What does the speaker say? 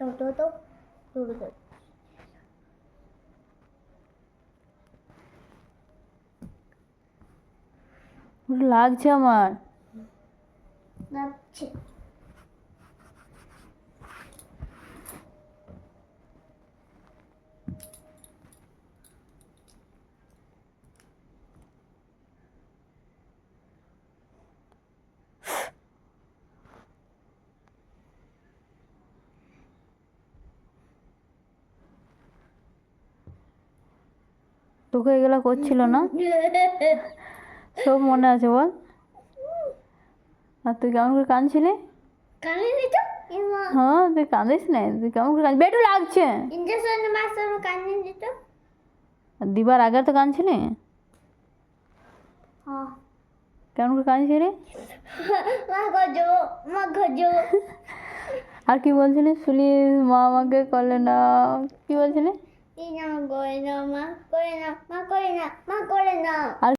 তো দৌড়ো তো লাগছে আমার। লাগছে। তোকে এগুলো করছিল না? সব মনে আছে বল। আর তুই কেমন করে কাঁদছিলি? কান্দিনি তো এমা হ্যাঁ, তুই কাঁদিস না, তুই কেমন করে কাঁদ বেটু লাগছে। ইঞ্জেকশন মাস্টার কান্দিনি তো। আর দিবার আগে তো কাঁদছিলি, হ্যাঁ কেমন করে কাঁদছিলি? মা গজো আর কি বলছিলি? প্লিজ মা আমাকে করলে না, কি বলছিলি? এই না করে না মা করে না মা করে না মা করে না। আর